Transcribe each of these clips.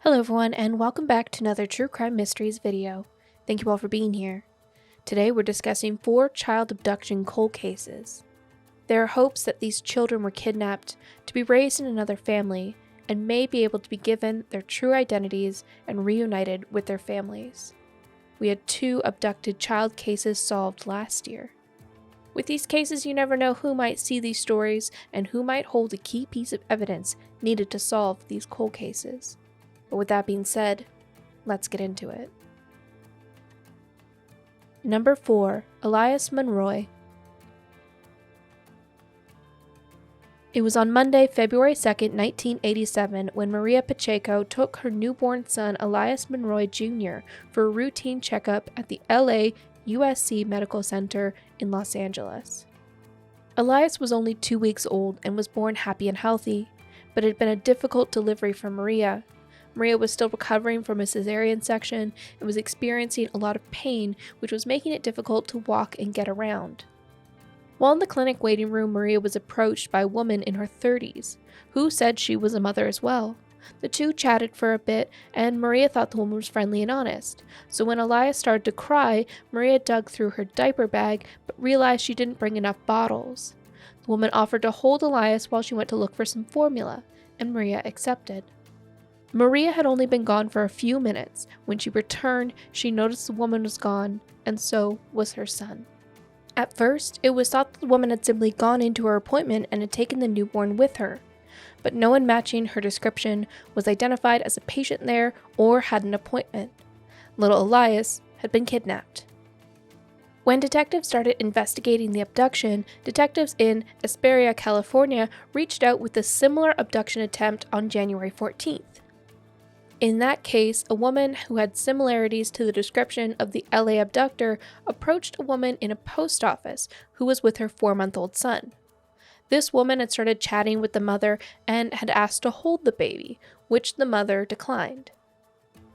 Hello everyone, and welcome back to another True Crime Mysteries video. Thank you all for being here. Today we're discussing 4 child abduction cold cases. There are hopes that these children were kidnapped to be raised in another family and may be able to be given their true identities and reunited with their families. We had 2 abducted child cases solved last year. With these cases, you never know who might see these stories and who might hold a key piece of evidence needed to solve these cold cases. But with that being said, let's get into it. Number 4, Elias Monroy. It was on Monday, February 2nd, 1987, when Maria Pacheco took her newborn son Elias Monroy Jr. for a routine checkup at the LA USC Medical Center in Los Angeles. Elias was only 2 weeks old and was born happy and healthy, but it had been a difficult delivery for Maria. Maria was still recovering from a cesarean section and was experiencing a lot of pain, which was making it difficult to walk and get around. While in the clinic waiting room, Maria was approached by a woman in her 30s, who said she was a mother as well. The two chatted for a bit, and Maria thought the woman was friendly and honest. So when Elias started to cry, Maria dug through her diaper bag, but realized she didn't bring enough bottles. The woman offered to hold Elias while she went to look for some formula, and Maria accepted. Maria had only been gone for a few minutes. When she returned, she noticed the woman was gone, and so was her son. At first, it was thought that the woman had simply gone into her appointment and had taken the newborn with her, but no one matching her description was identified as a patient there or had an appointment. Little Elias had been kidnapped. When detectives started investigating the abduction, detectives in Hesperia, California, reached out with a similar abduction attempt on January 14th. In that case, a woman who had similarities to the description of the LA abductor approached a woman in a post office who was with her 4-month-old son. This woman had started chatting with the mother and had asked to hold the baby, which the mother declined.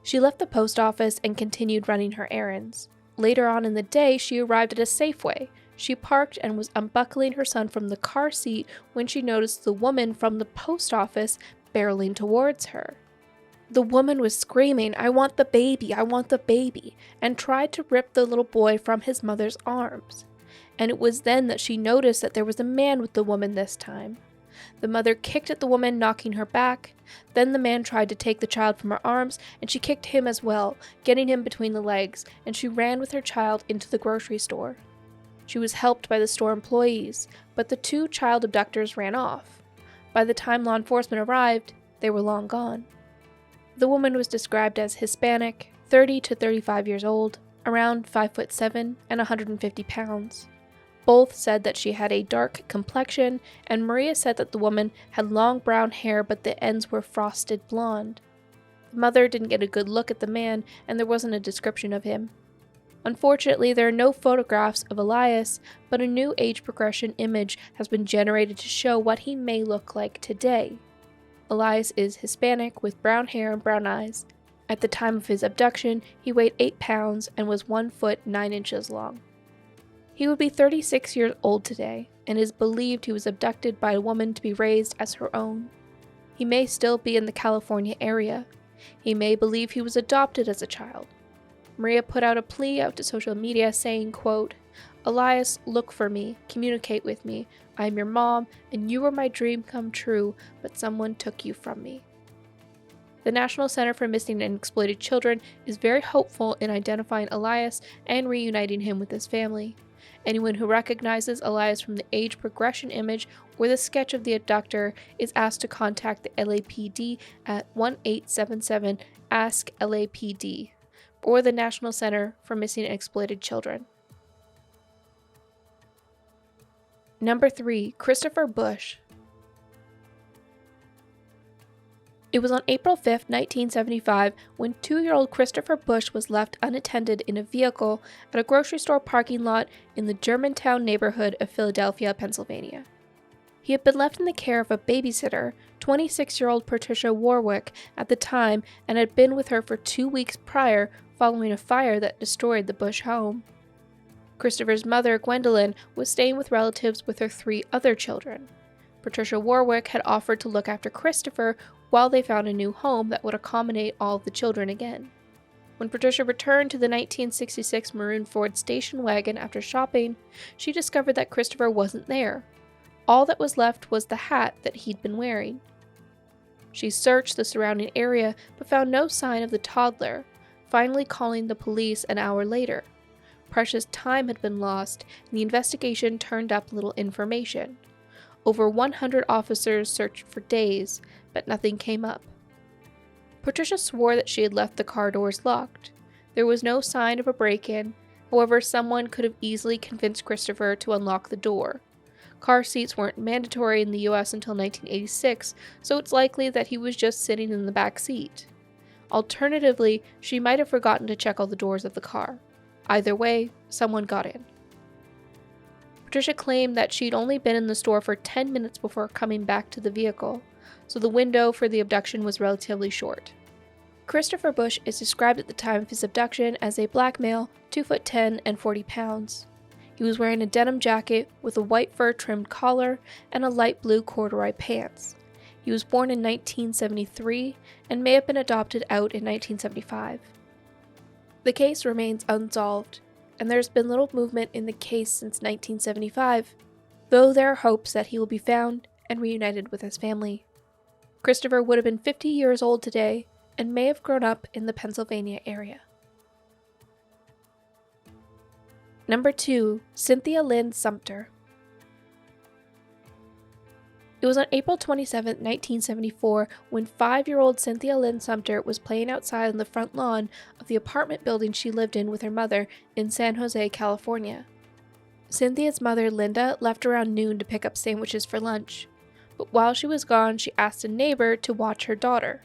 She left the post office and continued running her errands. Later on in the day, she arrived at a Safeway. She parked and was unbuckling her son from the car seat when she noticed the woman from the post office barreling towards her. The woman was screaming, "I want the baby, I want the baby," and tried to rip the little boy from his mother's arms. And it was then that she noticed that there was a man with the woman this time. The mother kicked at the woman, knocking her back. Then the man tried to take the child from her arms, and she kicked him as well, getting him between the legs, and she ran with her child into the grocery store. She was helped by the store employees, but the 2 child abductors ran off. By the time law enforcement arrived, they were long gone. The woman was described as Hispanic, 30 to 35 years old, around 5'7" and 150 pounds. Both said that she had a dark complexion, and Maria said that the woman had long brown hair but the ends were frosted blonde. The mother didn't get a good look at the man, and there wasn't a description of him. Unfortunately, there are no photographs of Elias, but a new age progression image has been generated to show what he may look like today. Elias is Hispanic with brown hair and brown eyes. At the time of his abduction, he weighed 8 pounds and was 1 foot 9 inches long. He would be 36 years old today, and it is believed he was abducted by a woman to be raised as her own. He may still be in the California area. He may believe he was adopted as a child. Maria put out a plea out to social media saying, quote, "Elias, look for me, communicate with me. I am your mom, and you were my dream come true, but someone took you from me." The National Center for Missing and Exploited Children is very hopeful in identifying Elias and reuniting him with his family. Anyone who recognizes Elias from the age progression image or the sketch of the abductor is asked to contact the LAPD at 1-877-ASK-LAPD or the National Center for Missing and Exploited Children. Number 3, Christopher Bush. It was on April 5, 1975, when 2-year-old Christopher Bush was left unattended in a vehicle at a grocery store parking lot in the Germantown neighborhood of Philadelphia, Pennsylvania. He had been left in the care of a babysitter, 26-year-old Patricia Warwick, at the time, and had been with her for 2 weeks prior following a fire that destroyed the Bush home. Christopher's mother, Gwendolyn, was staying with relatives with her 3 other children. Patricia Warwick had offered to look after Christopher while they found a new home that would accommodate all of the children again. When Patricia returned to the 1966 maroon Ford station wagon after shopping, she discovered that Christopher wasn't there. All that was left was the hat that he'd been wearing. She searched the surrounding area but found no sign of the toddler, finally calling the police an hour later. Precious time had been lost, and the investigation turned up little information. Over 100 officers searched for days, but nothing came up. Patricia swore that she had left the car doors locked. There was no sign of a break-in. However, someone could have easily convinced Christopher to unlock the door. Car seats weren't mandatory in the US until 1986, so it's likely that he was just sitting in the back seat. Alternatively, she might have forgotten to check all the doors of the car. Either way, someone got in. Patricia claimed that she'd only been in the store for 10 minutes before coming back to the vehicle, so the window for the abduction was relatively short. Christopher Bush is described at the time of his abduction as a black male, 2'10" and 40 pounds. He was wearing a denim jacket with a white fur-trimmed collar and a light blue corduroy pants. He was born in 1973 and may have been adopted out in 1975. The case remains unsolved, and there's been little movement in the case since 1975, though there are hopes that he will be found and reunited with his family. Christopher would have been 50 years old today and may have grown up in the Pennsylvania area. Number 2. Cynthia Lynn Sumpter. It was on April 27, 1974, when 5-year-old Cynthia Lynn Sumpter was playing outside on the front lawn of the apartment building she lived in with her mother in San Jose, California. Cynthia's mother, Linda, left around noon to pick up sandwiches for lunch, but while she was gone, she asked a neighbor to watch her daughter.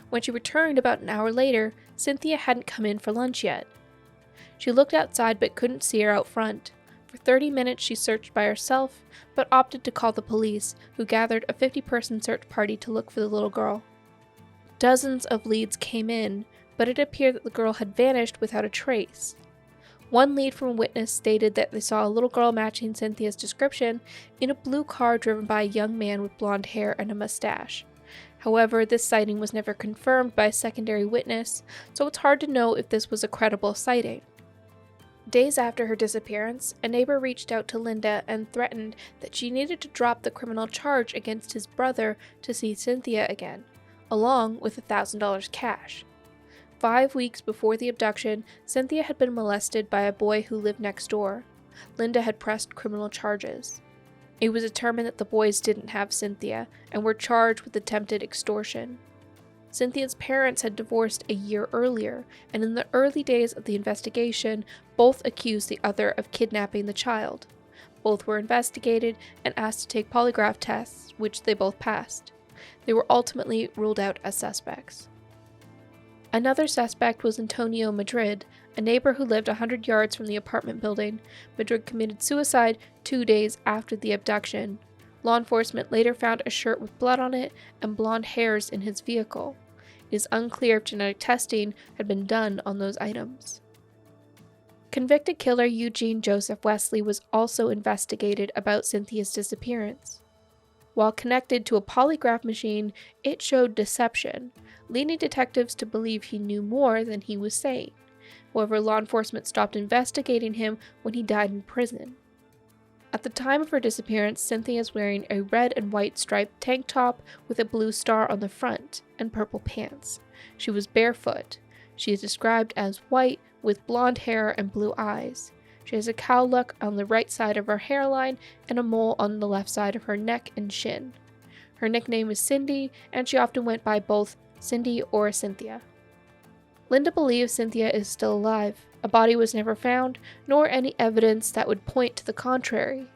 When she returned about an hour later, Cynthia hadn't come in for lunch yet. She looked outside but couldn't see her out front. For 30 minutes she searched by herself, but opted to call the police, who gathered a 50-person search party to look for the little girl. Dozens of leads came in, but it appeared that the girl had vanished without a trace. One lead from a witness stated that they saw a little girl matching Cynthia's description in a blue car driven by a young man with blonde hair and a mustache. However, this sighting was never confirmed by a secondary witness, so it's hard to know if this was a credible sighting. Days after her disappearance, a neighbor reached out to Linda and threatened that she needed to drop the criminal charge against his brother to see Cynthia again, along with $1,000 cash. 5 weeks before the abduction, Cynthia had been molested by a boy who lived next door. Linda had pressed criminal charges. It was determined that the boys didn't have Cynthia and were charged with attempted extortion. Cynthia's parents had divorced a year earlier, and in the early days of the investigation, both accused the other of kidnapping the child. Both were investigated and asked to take polygraph tests, which they both passed. They were ultimately ruled out as suspects. Another suspect was Antonio Madrid, a neighbor who lived 100 yards from the apartment building. Madrid committed suicide 2 days after the abduction. Law enforcement later found a shirt with blood on it and blonde hairs in his vehicle. It is unclear if genetic testing had been done on those items. Convicted killer Eugene Joseph Wesley was also investigated about Cynthia's disappearance. While connected to a polygraph machine, it showed deception, leading detectives to believe he knew more than he was saying. However, law enforcement stopped investigating him when he died in prison. At the time of her disappearance, Cynthia is wearing a red and white striped tank top with a blue star on the front and purple pants. She was barefoot. She is described as white with blonde hair and blue eyes. She has a cowluck on the right side of her hairline and a mole on the left side of her neck and shin. Her nickname is Cindy, and she often went by both Cindy or Cynthia. Linda believes Cynthia is still alive. A body was never found, nor any evidence that would point to the contrary.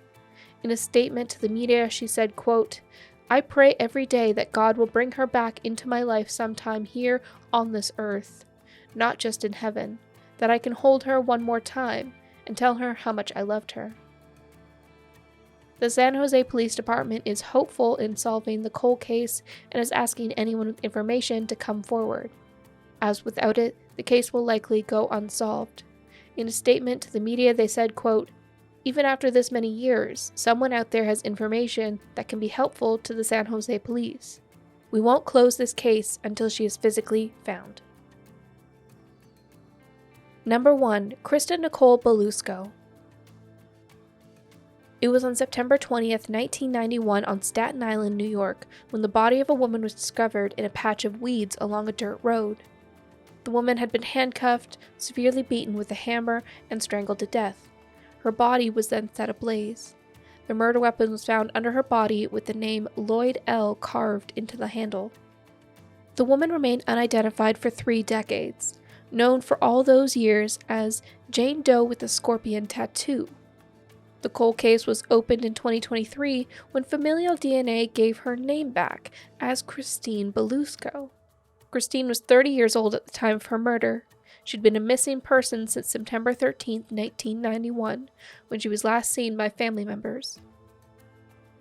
In a statement to the media, she said, quote, "I pray every day that God will bring her back into my life sometime here on this earth, not just in heaven, that I can hold her one more time and tell her how much I loved her." The San Jose Police Department is hopeful in solving the cold case and is asking anyone with information to come forward. As without it, the case will likely go unsolved. In a statement to the media, they said, quote, "Even after this many years, someone out there has information that can be helpful to the San Jose police. We won't close this case until she is physically found. Number 1. Christa Nicole Belusko. It was on September 20th, 1991 on Staten Island, New York, when the body of a woman was discovered in a patch of weeds along a dirt road. The woman had been handcuffed, severely beaten with a hammer, and strangled to death. Her body was then set ablaze. The murder weapon was found under her body with the name Lloyd L. carved into the handle. The woman remained unidentified for 3 decades, known for all those years as Jane Doe with the Scorpion Tattoo. The cold case was opened in 2023 when familial DNA gave her name back as Christine Belusko. Christine was 30 years old at the time of her murder. She'd been a missing person since September 13, 1991, when she was last seen by family members.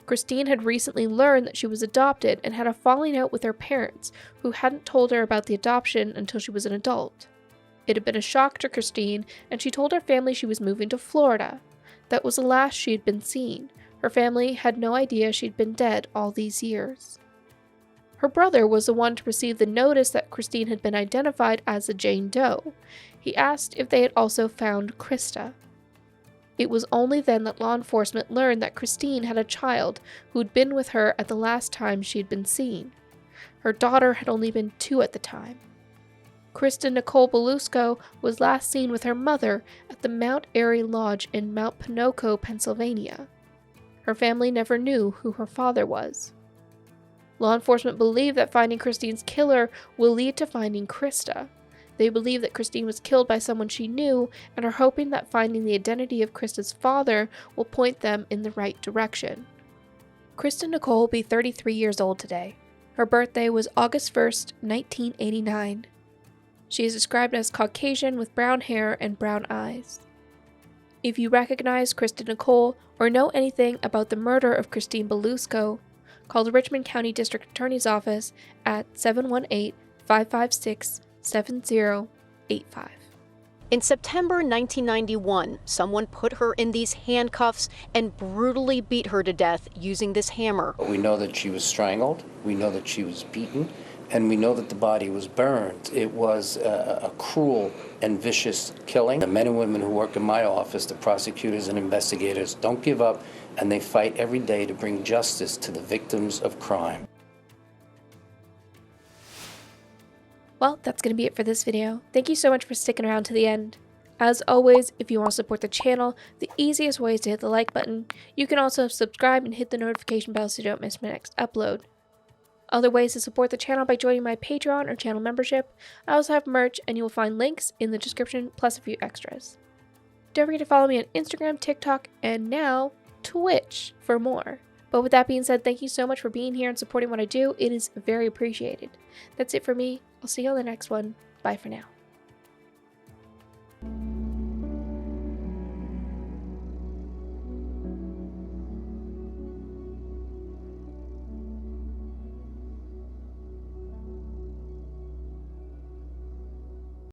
Christine had recently learned that she was adopted and had a falling out with her parents, who hadn't told her about the adoption until she was an adult. It had been a shock to Christine, and she told her family she was moving to Florida. That was the last she had been seen. Her family had no idea she'd been dead all these years. Her brother was the one to receive the notice that Christine had been identified as a Jane Doe. He asked if they had also found Christa. It was only then that law enforcement learned that Christine had a child who had been with her at the last time she had been seen. Her daughter had only been 2 at the time. Christa Nicole Belusko was last seen with her mother at the Mount Airy Lodge in Mount Ponoco, Pennsylvania. Her family never knew who her father was. Law enforcement believe that finding Christine's killer will lead to finding Christa. They believe that Christine was killed by someone she knew and are hoping that finding the identity of Christa's father will point them in the right direction. Christa Nicole will be 33 years old today. Her birthday was August 1st, 1989. She is described as Caucasian with brown hair and brown eyes. If you recognize Christa Nicole or know anything about the murder of Christine Belusko, call the Richmond County District Attorney's Office at 718-556-7085. In September 1991, someone put her in these handcuffs and brutally beat her to death using this hammer. We know that she was strangled, we know that she was beaten, and we know that the body was burned. It was a cruel and vicious killing. The men and women who work in my office, the prosecutors and investigators, don't give up, and they fight every day to bring justice to the victims of crime. Well, that's going to be it for this video. Thank you so much for sticking around to the end. As always, if you want to support the channel, the easiest way is to hit the like button. You can also subscribe and hit the notification bell so you don't miss my next upload. Other ways to support the channel by joining my Patreon or channel membership. I also have merch, and you will find links in the description, plus a few extras. Don't forget to follow me on Instagram, TikTok, and now Twitch for more. But with that being said, thank you so much for being here and supporting what I do. It is very appreciated. That's it for me. I'll see you on the next one. Bye for now.